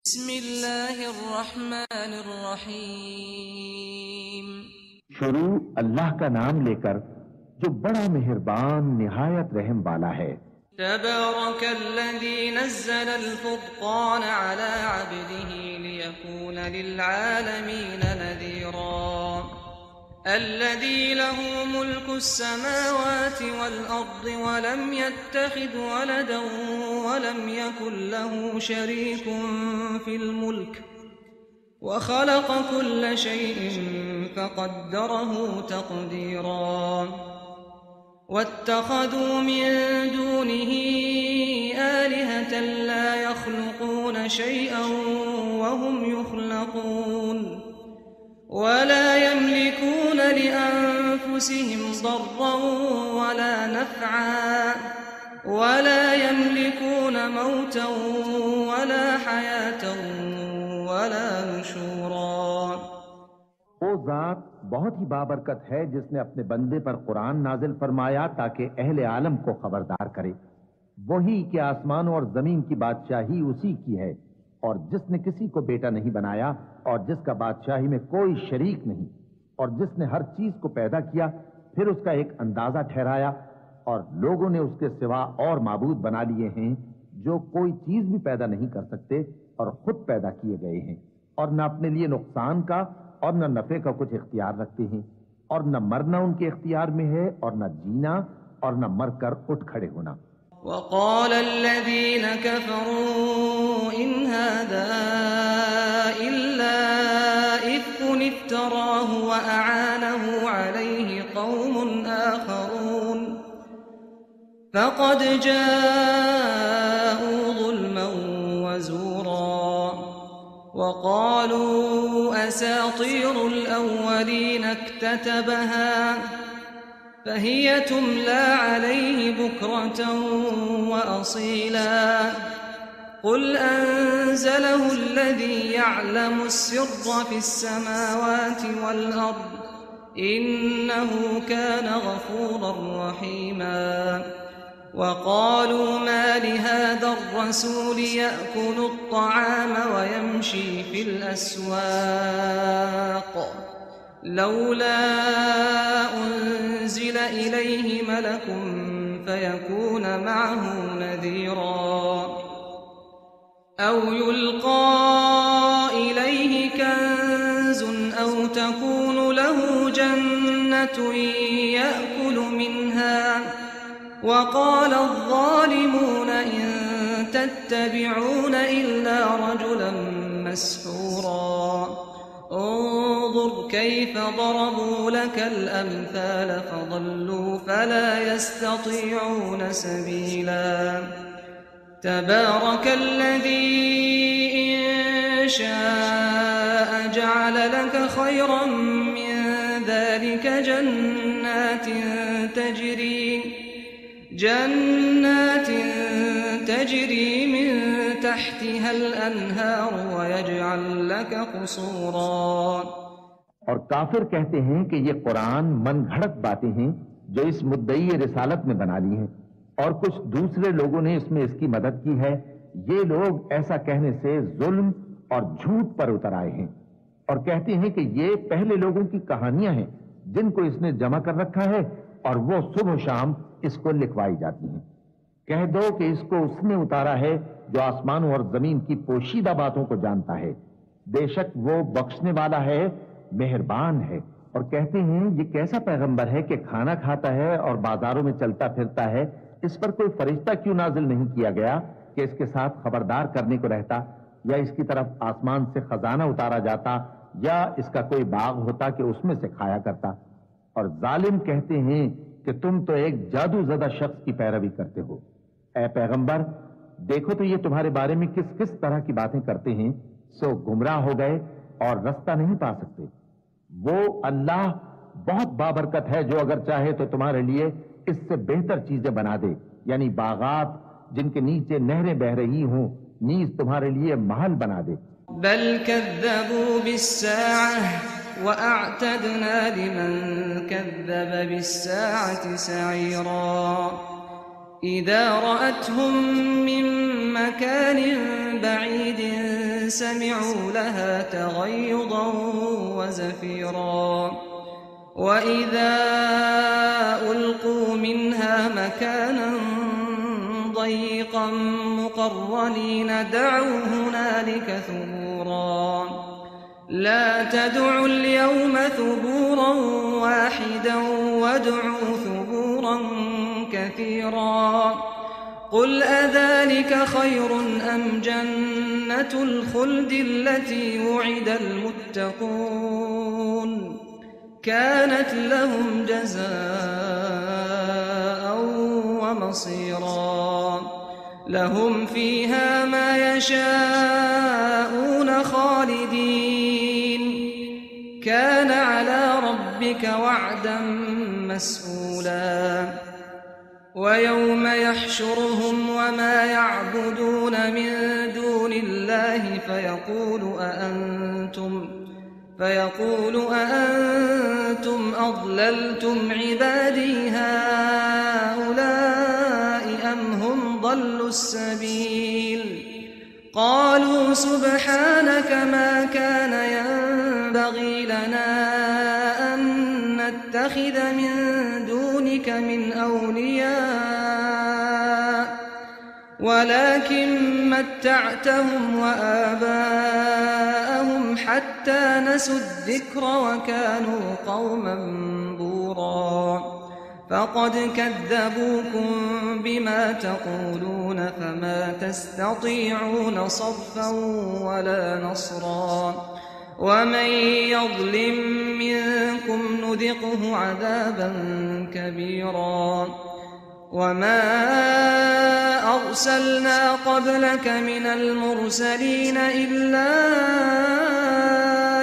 بسم اللہ الرحمن الرحیم۔ شروع اللہ کا نام لے کر جو بڑا مہربان نہایت رحم والا ہے۔ تبارک الذی نزل الفرقان على عبده ليكون للعالمین نذیرا الذي له ملك السماوات والأرض ولم يتخذ ولدا ولم يكن له شريك في الملك وخلق كل شيء فقدره تقديرا واتخذوا من دونه آلهة لا يخلقون شيئا وهم يخلقون ولا يملكون لأنفسهم ضرا ولا نفعا ولا يملكون موتا ولا حياة ولا نشورا۔ وہ ذات بہت ہی بابرکت ہے جس نے اپنے بندے پر قرآن نازل فرمایا تاکہ اہل عالم کو خبردار کرے، وہی کہ آسمانوں اور زمین کی بادشاہی اسی کی ہے، اور جس نے کسی کو بیٹا نہیں بنایا اور جس کا بادشاہی میں کوئی شریک نہیں، اور جس نے ہر چیز کو پیدا کیا پھر اس کا ایک اندازہ ٹھہرایا، اور لوگوں نے اس کے سوا اور معبود بنا لیے ہیں جو کوئی چیز بھی پیدا نہیں کر سکتے اور خود پیدا کیے گئے ہیں، اور نہ اپنے لیے نقصان کا اور نہ نفع کا کچھ اختیار رکھتے ہیں، اور نہ مرنا ان کے اختیار میں ہے اور نہ جینا اور نہ مر کر اٹھ کھڑے ہونا۔ وقال الذين كفروا إن هذا إلا إفك افتراه وأعانه عليه قوم آخرون فقد جاءوا ظلما وزورا وقالوا أساطير الأولين اكتتبها فهي تملى عليه بكرة وأصيلا قل أنزله الذي يعلم السر في السماوات والأرض إنه كان غفورا رحيما وقالوا ما لهذا الرسول يأكل الطعام ويمشي في الأسواق لولا أنزل إليه ملك فيكون معه نذيرا أو يلقى إليه كنز أو تكون له جنة يأكل منها وقال الظالمون إن تتبعون إلا رجلا مسحورا انظر كيف ضربوا لك الأمثال فضلوا فلا يستطيعون سبيلا تبارك الذي إن شاء جعل لك خيرا من ذلك جنات تجري من تحتها الأنهار ويجعل لك قصورا۔ اور کافر کہتے ہیں کہ یہ قرآن من گھڑت باتیں ہیں جو اس مدعی رسالت میں بنا لی ہیں، اور کچھ دوسرے لوگوں نے اس میں اس کی مدد کی ہے۔ یہ لوگ ایسا کہنے سے ظلم اور جھوٹ پر اتر آئے ہیں، اور کہتے ہیں کہ یہ پہلے لوگوں کی کہانیاں ہیں جن کو اس نے جمع کر رکھا ہے اور وہ صبح و شام اس کو لکھوائی جاتی ہیں۔ کہہ دو کہ اس کو اس نے اتارا ہے جو آسمانوں اور زمین کی پوشیدہ باتوں کو جانتا ہے، بے شک وہ بخشنے والا ہے، مہربان ہے۔ اور کہتے ہیں یہ کیسا پیغمبر ہے کہ کھانا کھاتا ہے اور بازاروں میں چلتا پھرتا ہے، اس پر کوئی فرشتہ کیوں نازل نہیں کیا گیا کہ اس کے ساتھ خبردار کرنے کو رہتا، یا اس کی طرف آسمان سے خزانہ اتارا جاتا، یا اس کا کوئی باغ ہوتا کہ اس میں سے کھایا کرتا۔ اور ظالم کہتے ہیں کہ تم تو ایک جادو زدہ شخص کی پیروی کرتے ہو۔ اے پیغمبر دیکھو تو یہ تمہارے بارے میں کس کس طرح کی باتیں کرتے ہیں، سو گمراہ ہو گئے اور رستہ نہیں پا سکتے۔ وہ اللہ بہت بابرکت ہے جو اگر چاہے تو تمہارے لیے اس سے بہتر چیزیں بنا دے، یعنی باغات جن کے نیچے نہریں بہ رہی ہوں، نیز تمہارے لیے محل بنا دے۔ بل كذبوا بالساعة وأعتدنا لمن كذب بالساعة سعيرا إذا رأتهم من مكان بعيد سمعوا لها تغيظا وزفيرا وإذا ألقوا منها مكانا ضيقا مقرنين دعوا هنالك ثبورا لا تدعوا اليوم ثبورا واحدا وادعوا ثبورا كثيرا قل أذلك خير أم جنة الخلد التي وعد المتقون كانت لهم جزاء ومصيرا لهم فيها ما يشاءون خالدين كان على ربك وعدا مسئولا ويوم يحشرهم وما يعبدون من دون الله فيقول أأنتم أضللتم عبادي هؤلاء أم هم ضلوا السبيل قالوا سبحانك ما كان ينبغي لنا أن نتخذ من دونك من أولياء ولكن متعتهم وآباءهم حتى نسوا الذكر وكانوا قوما بورا فقد كذبوكم بما تقولون فما تستطيعون صرفا ولا نصرا ومن يظلم منكم نذقه عذابا كبيرا وما أرسلنا قبلك من المرسلين إلا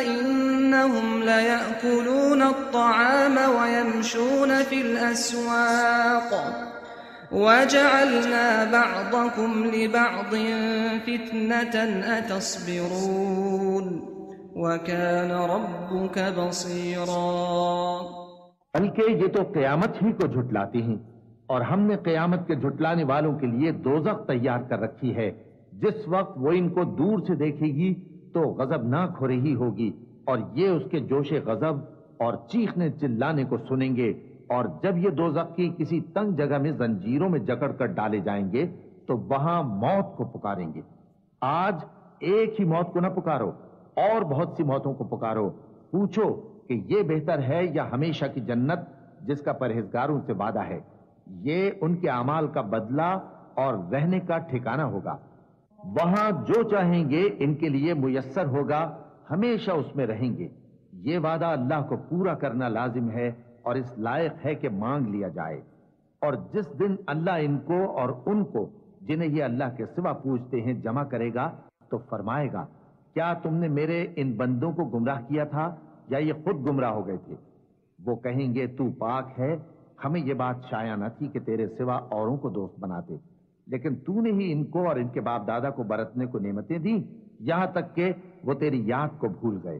إنهم ليأكلون الطعام ويمشون في الأسواق وجعلنا بعضكم لبعض فتنة أتصبرون وَكَانَ رَبُّكَ بَصِيرًا بلکہ یہ تو قیامت ہی کو جھٹلاتے ہیں اور ہم نے قیامت کے جھٹلانے والوں کے لیے دوزخ تیار کر رکھی ہے جس وقت وہ ان کو دور سے دیکھے گی تو غضبناک ہو رہی ہوگی اور یہ اس کے جوش غضب اور چیخنے چلانے کو سنیں گے اور جب یہ دوزخ کی کسی تنگ جگہ میں زنجیروں میں جکڑ کر ڈالے جائیں گے تو وہاں موت کو پکاریں گے آج ایک ہی موت کو نہ پکارو اور بہت سی موتوں کو پکارو پوچھو کہ یہ بہتر ہے یا ہمیشہ کی جنت جس کا پرہیزگاروں سے وعدہ ہے یہ ان کے اعمال کا بدلہ اور رہنے کا ٹھکانہ ہوگا وہاں جو چاہیں گے ان کے لیے میسر ہوگا ہمیشہ اس میں رہیں گے یہ وعدہ اللہ کو پورا کرنا لازم ہے اور اس لائق ہے کہ مانگ لیا جائے اور جس دن اللہ ان کو اور ان کو جنہیں یہ اللہ کے سوا پوچھتے ہیں جمع کرے گا تو فرمائے گا کیا تم نے میرے ان بندوں کو گمراہ کیا تھا یا یہ خود گمراہ ہو گئے تھے وہ کہیں گے تو پاک ہے ہمیں یہ بات شایع نہ تھی کہ تیرے سوا اوروں کو دوست بناتے لیکن تو نے ہی ان کو اور ان کے باپ دادا کو برتنے کو نعمتیں دی یہاں تک کہ وہ تیری یاد کو بھول گئے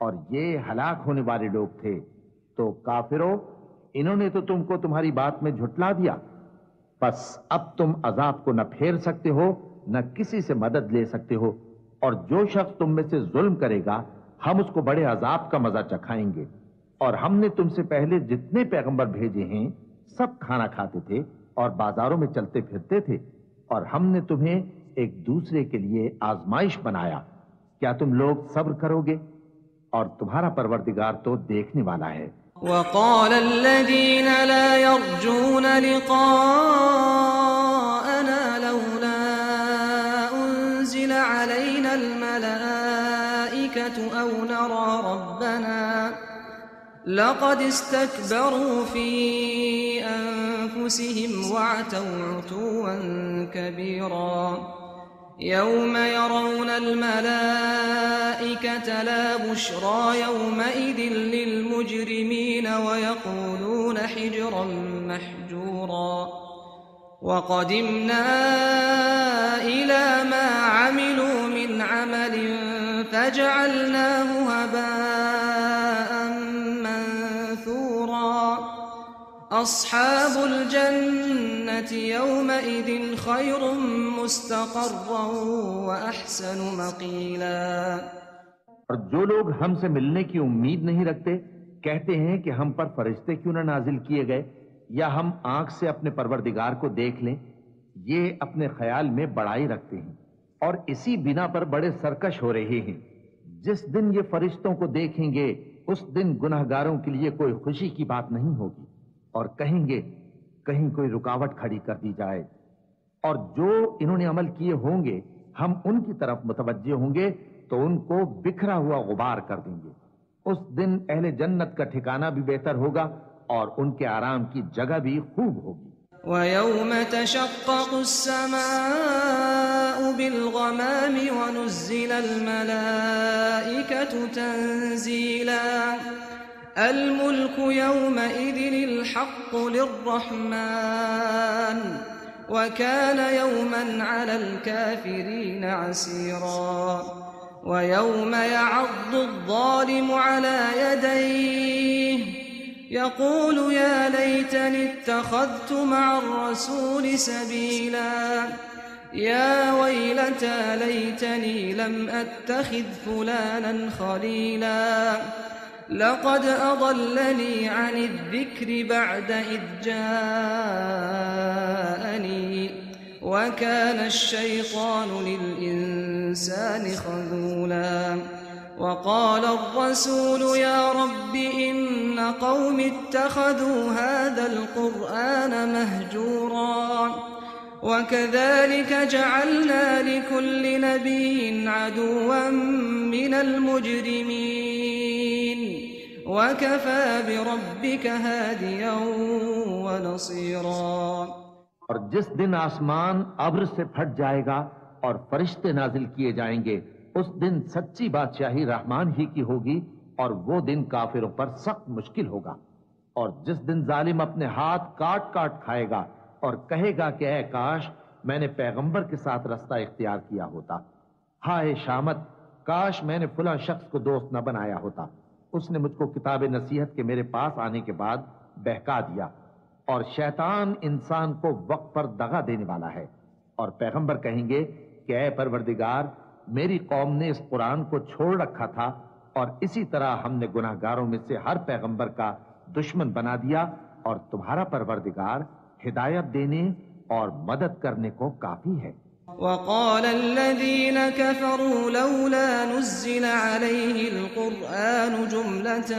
اور یہ ہلاک ہونے والے لوگ تھے تو کافرو انہوں نے تو تم کو تمہاری بات میں جھٹلا دیا بس اب تم عذاب کو نہ پھیر سکتے ہو نہ کسی سے مدد لے سکتے ہو اور جو شخص تم میں سے ظلم کرے گا ہم اس کو بڑے عذاب کا مزہ چکھائیں گے اور ہم نے تم سے پہلے جتنے پیغمبر بھیجے ہیں سب کھانا کھاتے تھے اور بازاروں میں چلتے پھرتے تھے اور ہم نے تمہیں ایک دوسرے کے لیے آزمائش بنایا کیا تم لوگ صبر کرو گے اور تمہارا پروردگار تو دیکھنے والا ہے وقال الذين لا يرجون لقاءنا لولا أنزل علينا الملائكة أو نرى ربنا لقد استكبروا في أنفسهم وعتوا عتوا كبيرا يوم يرون الملائكة لا بشرى يومئذ للمجرمين ويقولون حجرا محجورا وقدمنا إلى ما عملوا من عمل فجعلناه هباء منثورا أصحاب الجنة يومئذ خير مستقرا وأحسن مقيلا۔ اور جو لوگ ہم سے ملنے کی امید نہیں رکھتے کہتے ہیں کہ ہم پر فرشتے کیوں نہ نازل کیے گئے یا ہم آنکھ سے اپنے پروردگار کو دیکھ لیں، یہ اپنے خیال میں بڑائی رکھتے ہیں اور اسی بنا پر بڑے سرکش ہو رہے ہیں۔ جس دن یہ فرشتوں کو دیکھیں گے اس دن گناہگاروں کے لیے کوئی خوشی کی بات نہیں ہوگی اور کہیں گے کہیں کوئی رکاوٹ کھڑی کر دی جائے، اور جو انہوں نے عمل کیے ہوں گے ہم ان کی طرف متوجہ ہوں گے تو ان کو بکھرا ہوا غبار کر دیں گے۔ اس دن اہل جنت کا ٹھکانہ بھی بہتر ہوگا اور ان کے آرام کی جگہ بھی خوب ہوگی۔ وَيَوْمَ تَشَقَّقُ السَّمَاءُ بِالْغَمَامِ وَنُزِّلَ الْمَلَائِكَةُ تَنزِيلًا الْمُلْكُ يَوْمَئِذٍ الْحَقُّ لِلرَّحْمَنِ وَكَانَ يَوْمًا عَلَى الْكَافِرِينَ عَسِيرًا وَيَوْمَ يَعَضُّ الظَّالِمُ عَلَى يَدَيْهِ يقول يا ليتني اتخذت مع الرسول سبيلا يا ويلتى ليتني لم أتخذ فلانا خليلا لقد أضلني عن الذكر بعد إذ جاءني وكان الشيطان للإنسان خذولا وقال الرسول يا رب إن قوم اتخذوا هذا القرآن مهجورا وكذلك جعلنا لكل نبي عدوا من المجرمين وكفى بربك هاديا ونصيرا۔ اور جس دن آسمان ابر سے پھٹ جائے گا اور فرشتے نازل کیے جائیں گے اس دن سچی بادشاہی رحمان ہی کی ہوگی اور وہ دن کافروں پر سخت مشکل ہوگا۔ اور جس دن ظالم اپنے ہاتھ کاٹ کاٹ کھائے گا اور کہے گا کہ اے کاش میں نے پیغمبر کے ساتھ رستہ اختیار کیا ہوتا، ہائے شامت کاش میں نے فلاں شخص کو دوست نہ بنایا ہوتا، اس نے مجھ کو کتاب نصیحت کے میرے پاس آنے کے بعد بہکا دیا۔ اور شیطان انسان کو وقت پر دغا دینے والا ہے، اور پیغمبر کہیں گے کہ اے پروردگار میری قوم نے اس قرآن کو چھوڑ رکھا تھا اور اسی طرح ہم نے گناہگاروں میں سے ہر پیغمبر کا دشمن بنا دیا، اور تمہارا پروردگار ہدایت دینے اور مدد کرنے کو کافی ہے۔ وقال الذين كفروا لولا نزل عليه القرآن جملة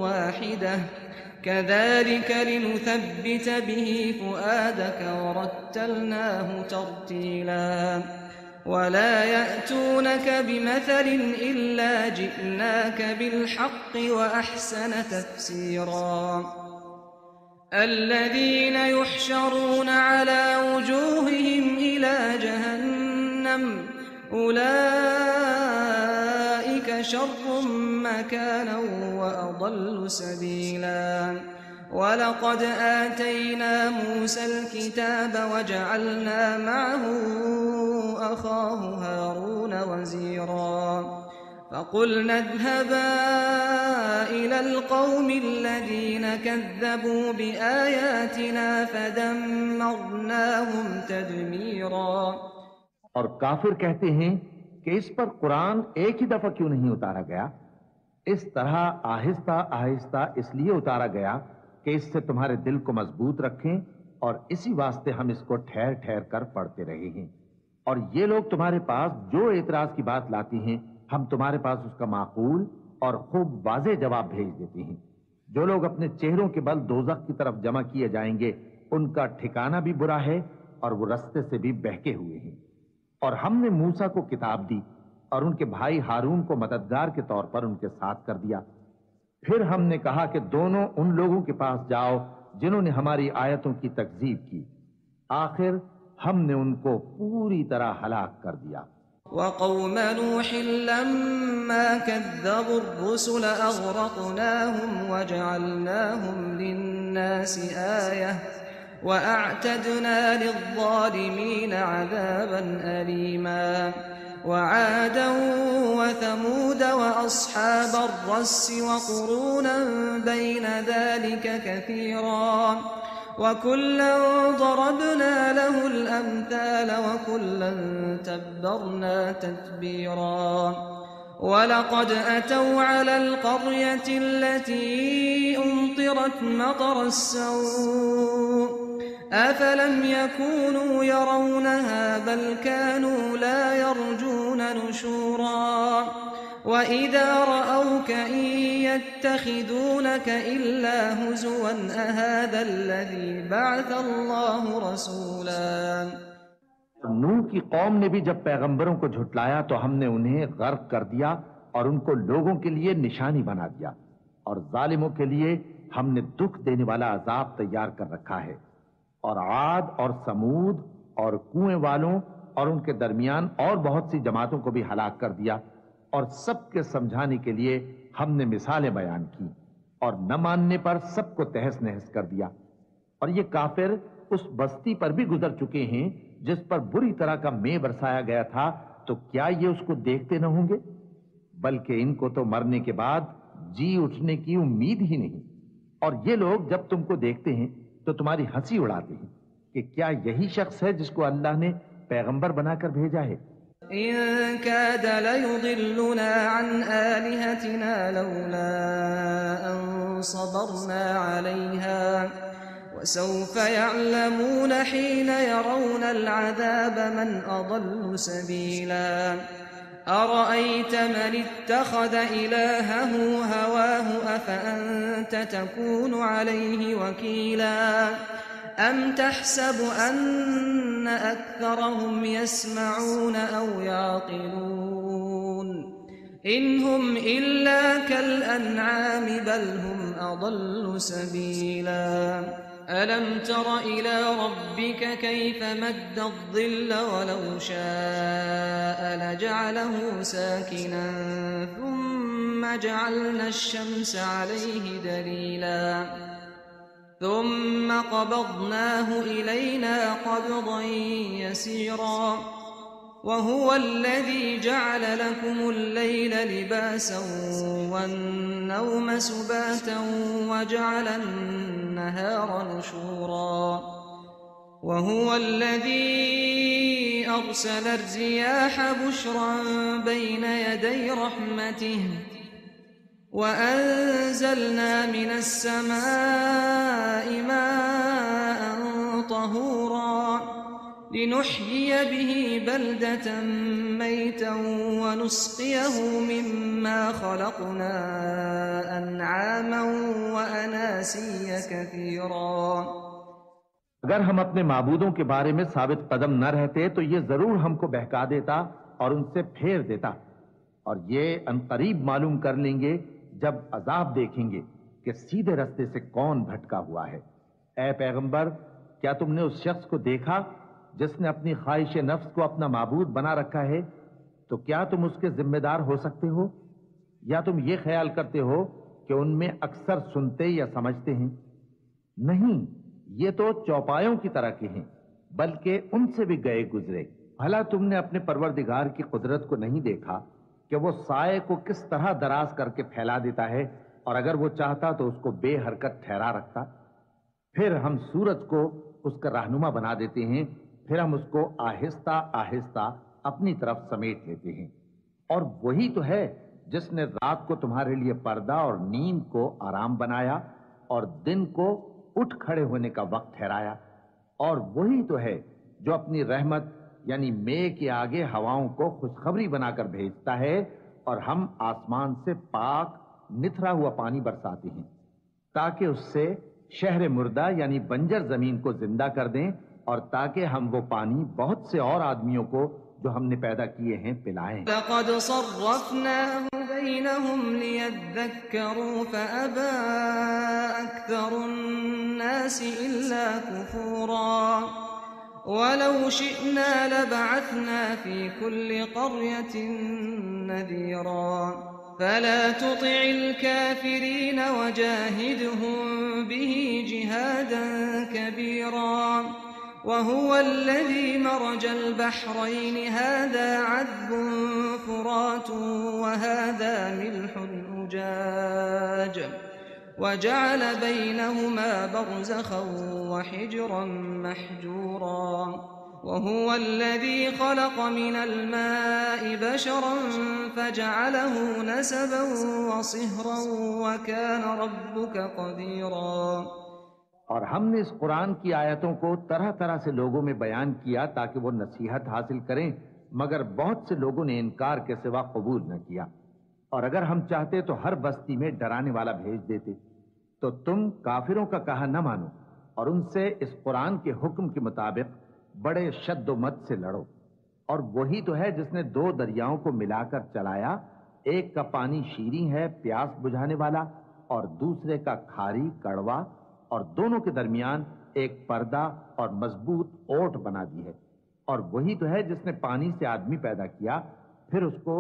واحدة كذلك لنثبت به فؤادك ورتلناه ترتيلا ولا يأتونك بمثل إلا جئناك بالحق وأحسن تفسيرا الذين يحشرون على وجوههم إلى جهنم أولئك شر مكانا وأضل سبيلا ولقد آتينا موسى الكتاب وجعلنا معه أخاه هارون وزيرا فقلنا اذهبا إلى القوم الذين كذبوا بآياتنا فدمرناهم تدميرا۔ اور کافر کہتے ہیں کہ اس پر قرآن ایک ہی دفعہ کیوں نہیں اتارا گیا؟ اس طرح آہستہ آہستہ اس لیے اتارا گیا کہ اس سے تمہارے دل کو مضبوط رکھیں، اور اسی واسطے ہم اس کو ٹھہر ٹھہر کر پڑھتے رہے ہیں۔ اور یہ لوگ تمہارے پاس جو اعتراض کی بات لاتی ہیں ہم تمہارے پاس اس کا معقول اور خوب واضح جواب بھیج دیتے ہیں۔ جو لوگ اپنے چہروں کے بل دوزخ کی طرف جمع کیے جائیں گے ان کا ٹھکانہ بھی برا ہے اور وہ رستے سے بھی بہکے ہوئے ہیں۔ اور ہم نے موسیٰ کو کتاب دی اور ان کے بھائی ہارون کو مددگار کے طور پر ان کے ساتھ کر دیا۔ پھر ہم نے کہا کہ دونوں ان لوگوں کے پاس جاؤ جنہوں نے ہماری آیتوں کی تکذیب کی، آخر ہم نے ان کو پوری طرح ہلاک کر دیا۔ وقوم نوح لما كذبوا الرسل أغرقناهم وجعلناهم للناس آية وأعتدنا للظالمين عذابا أليما وعادا وثمود وأصحاب الرس وقرونا بين ذلك كثيرا وكلا ضربنا له الأمثال وكلا تبرنا تتبيرا ولقد أتوا على القرية التي أمطرت مطر السوء أفلم يكونوا يرونها بل كانوا لا يرجون نشورا وإذا رأوك إن يتخذونك إلا هزوا أهذا الذي بعث الله رسولا. نوح کی قوم نے بھی جب پیغمبروں کو جھٹلایا تو ہم نے انہیں غرق کر دیا اور ان کو لوگوں کے لیے نشانی بنا دیا اور ظالموں کے لیے ہم نے دکھ دینے والا عذاب تیار کر رکھا ہے. اور عاد اور سمود اور کنویں والوں اور ان کے درمیان اور بہت سی جماعتوں کو بھی ہلاک کر دیا اور سب کے سمجھانے کے لیے ہم نے مثالیں بیان کی اور نہ ماننے پر سب کو تہس نہس کر دیا. اور یہ کافر اس بستی پر بھی گزر چکے ہیں جس پر بری طرح کا مے برسایا گیا تھا، تو کیا یہ اس کو دیکھتے نہ ہوں گے؟ بلکہ ان کو تو مرنے کے بعد جی اٹھنے کی امید ہی نہیں. اور یہ لوگ جب تم کو دیکھتے ہیں تو تمہاری ہنسی اڑاتے ہیں کہ کیا یہی شخص ہے جس کو اللہ نے پیغمبر بنا کر بھیجا ہے؟ إن كاد ليضلنا عن آلهتنا لولا أن صبرنا عليها وسوف يعلمون حين يرون العذاب من أضل سبيلا أرأيت من اتخذ إلهه هواه أفأنت تكون عليه وكيلا أم تحسب أن أكثرهم يسمعون أو يعقلون إن هم إلا كالأنعام بل هم أضل سبيلا ألم تر إلى ربك كيف مد الظل ولو شاء لجعله ساكنا ثم جعلنا الشمس عليه دليلا ثم قبضناه إلينا قبضا يسيرا وهو الذي جعل لكم الليل لباسا والنوم سباتا وجعل النهار نشورا وهو الذي أرسل الرياح بشرا بين يدي رحمته وأنزلنا من السماء ماء طهورا لنحيي به بلدة ميتا ونسقيه مما خلقنا أنعاما وأناسيا كثيرا. اگر ہم اپنے معبودوں کے بارے میں ثابت قدم نہ رہتے تو یہ ضرور ہم کو بہکا دیتا اور ان سے پھیر دیتا، اور یہ عنقریب معلوم کر لیں گے جب عذاب دیکھیں گے کہ سیدھے رستے سے کون بھٹکا ہوا ہے. اے پیغمبر، کیا تم نے اس شخص کو دیکھا جس نے اپنی خواہش نفس کو اپنا معبود بنا رکھا ہے؟ تو کیا تم اس کے ذمہ دار ہو سکتے ہو؟ یا تم یہ خیال کرتے ہو کہ ان میں اکثر سنتے یا سمجھتے ہیں؟ نہیں، یہ تو چوپایوں کی طرح کے ہیں، بلکہ ان سے بھی گئے گزرے. بھلا تم نے اپنے پروردگار کی قدرت کو نہیں دیکھا کہ وہ سائے کو کس طرح دراز کر کے پھیلا دیتا ہے، اور اگر وہ چاہتا تو اس کو بے حرکت ٹھہرا رکھتا؟ پھر ہم سورج کو اس کا رہنما بنا دیتے ہیں، پھر ہم اس کو آہستہ آہستہ اپنی طرف سمیٹ لیتے ہیں. اور وہی تو ہے جس نے رات کو تمہارے لیے پردہ اور نیند کو آرام بنایا اور دن کو اٹھ کھڑے ہونے کا وقت ٹھہرایا. اور وہی تو ہے جو اپنی رحمت یعنی مے کے آگے ہواؤں کو خوشخبری بنا کر بھیجتا ہے، اور ہم آسمان سے پاک نتھرا ہوا پانی برساتے ہیں تاکہ اس سے شہر مردہ یعنی بنجر زمین کو زندہ کر دیں، اور تاکہ ہم وہ پانی بہت سے اور آدمیوں کو جو ہم نے پیدا کیے ہیں پلائیں. لقد صرفناه بينهم ليذكروا فأبى أكثر الناس إلا كفورا ولو شئنا لبعثنا في كل قرية نذيرا فلا تطع الكافرين وجاهدهم به جهادا كبيرا وهو الذي مرج البحرين هذا عذب فرات وهذا ملح أجاج وجعل بينهما برزخا وحجرا محجورا وهو الذي خلق من الماء بشرا فجعله نسبا وصهرا وكان ربك قديرا. اور ہم نے اس قرآن کی آیتوں کو طرح طرح سے لوگوں میں بیان کیا تاکہ وہ نصیحت حاصل کریں، مگر بہت سے لوگوں نے انکار کے سوا قبول نہ کیا. اور اگر ہم چاہتے تو ہر بستی میں ڈرانے والا بھیج دیتے. تو تم کافروں کا کہا نہ مانو اور ان سے اس قرآن کے حکم کے مطابق بڑے شد و مت سے لڑو. اور وہی تو ہے جس نے دو دریاؤں کو ملا کر چلایا، ایک کا پانی شیریں ہے پیاس بجھانے والا اور دوسرے کا کھاری کڑوا، اور دونوں کے درمیان ایک پردہ اور مضبوط اوٹ بنا دی ہے. اور وہی تو ہے جس نے پانی سے آدمی پیدا کیا، پھر اس کو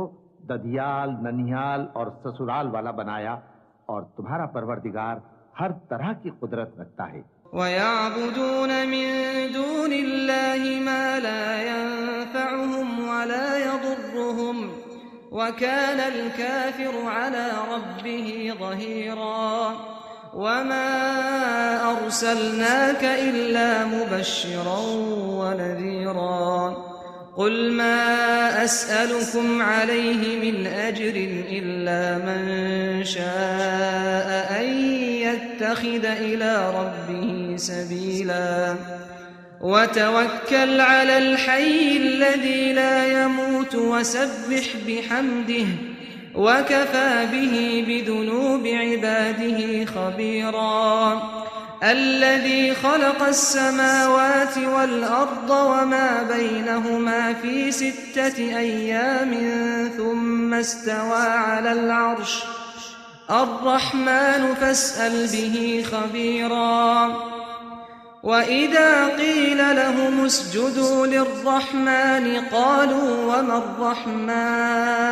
ددھیال، ننھیال اور سسرال والا بنایا، اور تمہارا پروردگار ہر طرح کی قدرت رکھتا ہے. وَيَعْبُدُونَ مِن دُونِ اللَّهِ مَا لَا يَنفَعُهُمْ وَلَا يَضُرُّهُمْ وَكَانَ الْكَافِرُ عَلَى رَبِّهِ ظَهِيرًا. وَمَا أَرْسَلْنَاكَ إِلَّا مُبَشِّرًا وَنَذِيرًا. قُلْ مَا أَسْأَلُكُمْ عَلَيْهِ مِنْ أَجْرٍ إِلَّا مَنْ شَاءَ أَنْ يَتَّخِذَ إِلَى رَبِّهِ سَبِيلًا. وَتَوَكَّلْ عَلَى الْحَيِّ الَّذِي لَا يَمُوتُ وَسَبِّحْ بِحَمْدِهِ وَكَفَى بِهِ بِذُنُوبِ عِبَادِهِ خَبِيرًا. الذي خلق السماوات والأرض وما بينهما في 6 أيام ثم استوى على العرش الرحمن فاسأل به خبيرا. وإذا قيل لهم اسجدوا للرحمن قالوا وما الرحمن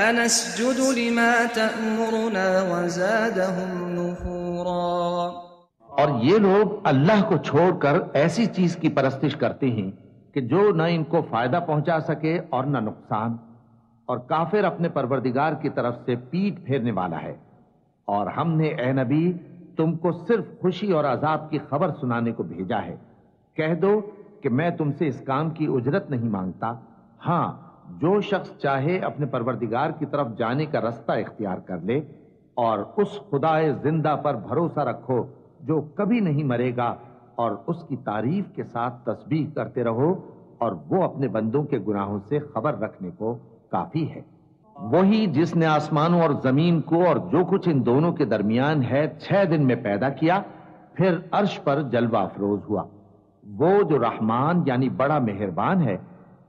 أنسجد لما تأمرنا وزادهم نفورا. اور یہ لوگ اللہ کو چھوڑ کر ایسی چیز کی پرستش کرتے ہیں کہ جو نہ ان کو فائدہ پہنچا سکے اور نہ نقصان، اور کافر اپنے پروردگار کی طرف سے پیٹ پھیرنے والا ہے. اور ہم نے اے نبی تم کو صرف خوشی اور عذاب کی خبر سنانے کو بھیجا ہے. کہہ دو کہ میں تم سے اس کام کی اجرت نہیں مانگتا. ہاں، جو شخص چاہے اپنے پروردگار کی طرف جانے کا رستہ اختیار کر لے، اور اس خدائے زندہ پر بھروسہ رکھو جو کبھی نہیں مرے گا، اور اس کی تعریف کے ساتھ تسبیح کرتے رہو، اور وہ اپنے بندوں کے گناہوں سے خبر رکھنے کو کافی ہے. وہی جس نے آسمانوں اور زمین کو اور جو کچھ ان دونوں کے درمیان ہے 6 دن میں پیدا کیا، پھر عرش پر جلوہ افروز ہوا. وہ جو رحمان یعنی بڑا مہربان ہے،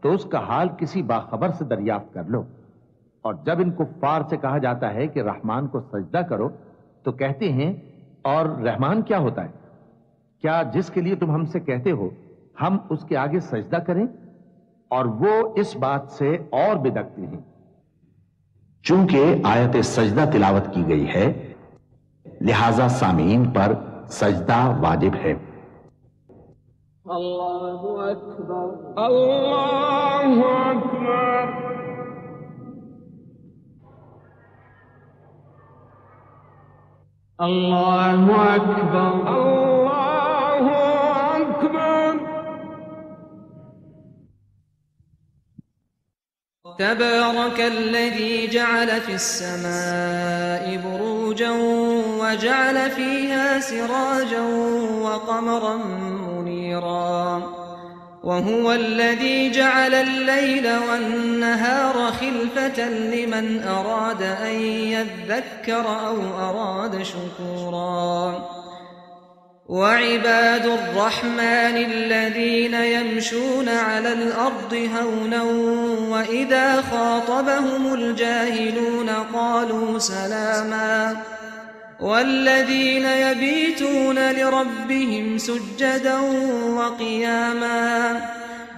تو اس کا حال کسی باخبر سے دریافت کر لو. اور جب ان کفار سے کہا جاتا ہے کہ رحمان کو سجدہ کرو تو کہتے ہیں اور رحمان کیا ہوتا ہے؟ کیا جس کے لیے تم ہم سے کہتے ہو ہم اس کے آگے سجدہ کریں؟ اور وہ اس بات سے اور بدکتے ہیں. چونکہ آیت سجدہ تلاوت کی گئی ہے لہذا سامعین پر سجدہ واجب ہے. اللہ اکبر اللہ اکبر. اللہ اکبر اللہ اکبر. تبارك الذي جعل في السماء بروجا وجعل فيها سراجا وقمرا منيرا وهو الذي جعل الليل والنهار خلفة لمن أراد أن يذكر أو أراد شكورا. وعباد الرحمن الذين يمشون على الأرض هونا وإذا خاطبهم الجاهلون قالوا سلاما والذين يبيتون لربهم سجدا وقياما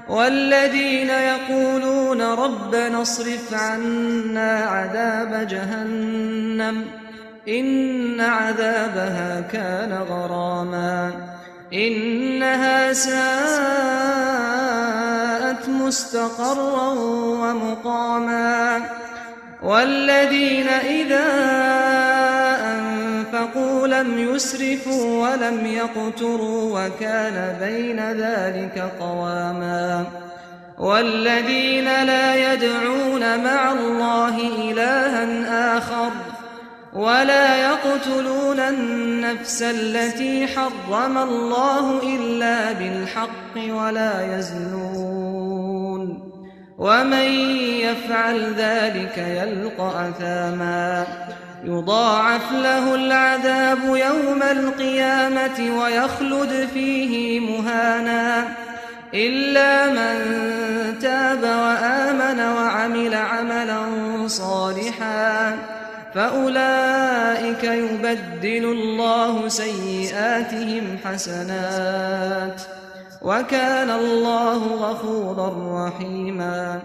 والذين يقولون ربنا اصرف عنا عذاب جهنم إن عذابها كان غراما إنها ساءت مستقرا ومقاما والذين إذا أنفقوا لم يسرفوا ولم يقتروا وكان بين ذلك قواما والذين لا يدعون مع الله إلها آخر ولا يقتلون النفس التي حرم الله إلا بالحق ولا يزنون ومن يفعل ذلك يلقى أثاما يضاعف له العذاب يوم القيامة ويخلد فيه مهانا إلا من تاب وآمن وعمل عملا صالحا فأولئك يبدل الله سيئاتهم حسنات وكان الله غفورا رحيما.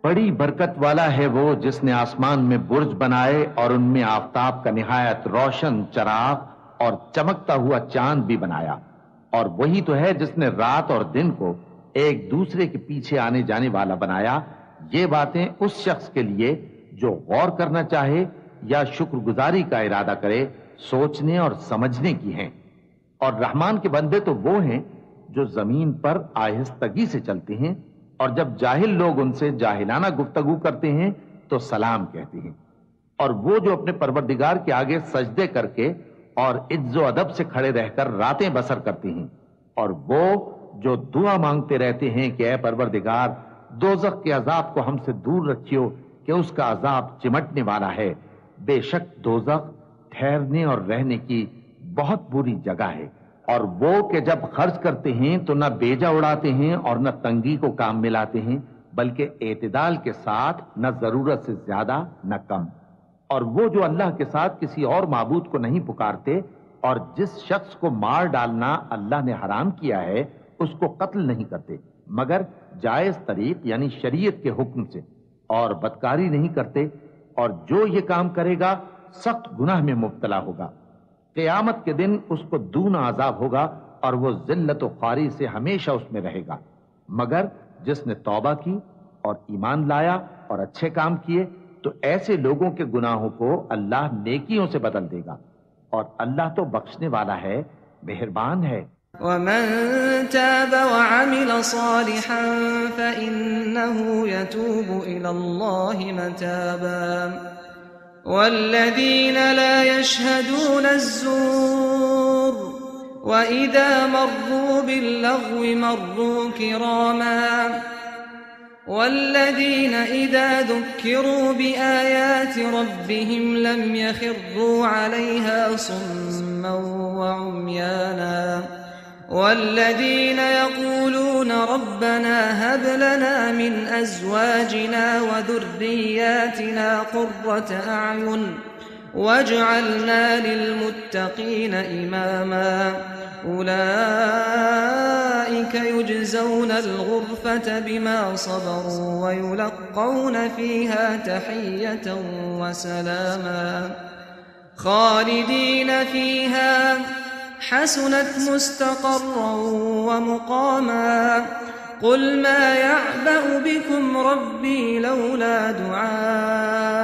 بڑی برکت والا ہے وہ جس نے آسمان میں برج بنائے اور ان میں آفتاب کا نہایت روشن چراغ اور چمکتا ہوا چاند بھی بنایا، اور وہی تو ہے جس نے رات اور دن کو ایک دوسرے کے پیچھے آنے جانے والا بنایا. یہ باتیں اس شخص کے لیے جو غور کرنا چاہے یا شکر گزاری کا ارادہ کرے سوچنے اور سمجھنے کی ہیں. اور رحمان کے بندے تو وہ ہیں جو زمین پر آہستگی سے چلتے ہیں، اور جب جاہل لوگ ان سے جاہلانہ گفتگو کرتے ہیں تو سلام کہتے ہیں. اور وہ جو اپنے پروردگار کے آگے سجدے کر کے اور عز و ادب سے کھڑے رہ کر راتیں بسر کرتے ہیں. اور وہ جو دعا مانگتے رہتے ہیں کہ اے پروردگار دوزخ کے عذاب کو ہم سے دور رکھیو کہ اس کا عذاب چمٹنے والا ہے. بے شک دوزخ ٹھہرنے اور رہنے کی بہت بری جگہ ہے. اور وہ کہ جب خرچ کرتے ہیں تو نہ بیجا اڑاتے ہیں اور نہ تنگی کو کام میں لاتے ہیں، بلکہ اعتدال کے ساتھ، نہ ضرورت سے زیادہ نہ کم. اور وہ جو اللہ کے ساتھ کسی اور معبود کو نہیں پکارتے، اور جس شخص کو مار ڈالنا اللہ نے حرام کیا ہے اس کو قتل نہیں کرتے مگر جائز طریق یعنی شریعت کے حکم سے، اور بدکاری نہیں کرتے، اور جو یہ کام کرے گا سخت گناہ میں مبتلا ہوگا. قیامت کے دن اس کو دونا عذاب ہوگا اور وہ ذلت و خواری سے ہمیشہ اس میں رہے گا. مگر جس نے توبہ کی اور ایمان لایا اور اچھے کام کیے تو ایسے لوگوں کے گناہوں کو اللہ نیکیوں سے بدل دے گا، اور اللہ تو بخشنے والا ہے، مہربان ہے. ومن تاب وعمل صالحا فإنه يتوب إلى الله متابا والذين لا يشهدون الزور وإذا مروا باللغو مروا كراما والذين إذا ذكروا بآيات ربهم لم يخروا عليها صما وعميانا والذين يقولون ربنا هب لنا من أزواجنا وذرياتنا قرة أعين واجعلنا للمتقين إماما أولئك يجزون الغرفة بما صبروا ويلقون فيها تحية وسلاما خالدين فيها حسنت مستقرا ومقاما قل ما يعبأ بكم ربي لولا دعاؤكم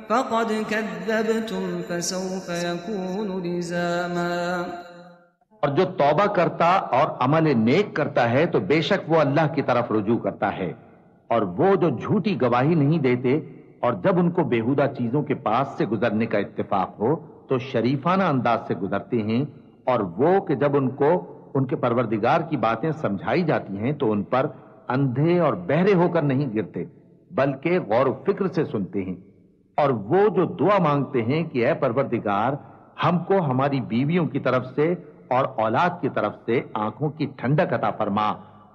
فقد كذبتم فسوف يكون لزاما. اور جو توبہ کرتا اور عمل نیک کرتا ہے تو بے شک وہ اللہ کی طرف رجوع کرتا ہے. اور وہ جو جھوٹی گواہی نہیں دیتے اور جب ان کو بیہودہ چیزوں کے پاس سے گزرنے کا اتفاق ہو تو شریفانہ انداز سے گزرتے ہیں. اور وہ کہ جب ان کو ان کے پروردگار کی باتیں سمجھائی جاتی ہیں تو ان پر اندھے اور بہرے ہو کر نہیں گرتے بلکہ غور و فکر سے سنتے ہیں. اور وہ جو دعا مانگتے ہیں کہ اے پروردگار ہم کو ہماری بیویوں کی طرف سے اور اولاد کی طرف سے آنکھوں کی ٹھنڈک عطا فرما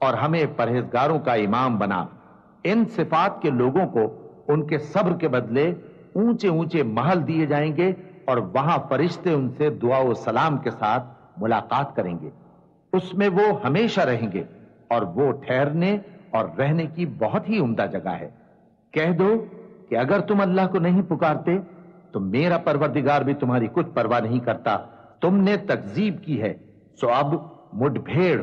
اور ہمیں پرہیزگاروں کا امام بنا. ان صفات کے لوگوں کو ان کے صبر کے بدلے اونچے اونچے محل دیے جائیں گے اور وہاں فرشتے ان سے دعا و سلام کے ساتھ ملاقات کریں گے. اس میں وہ ہمیشہ رہیں گے اور وہ ٹھہرنے اور رہنے کی بہت ہی عمدہ جگہ ہے. کہہ دو کہ اگر تم اللہ کو نہیں پکارتے تو میرا پروردگار بھی تمہاری کچھ پرواہ نہیں کرتا. تم نے تکذیب کی ہے سو اب مڈ بھیڑ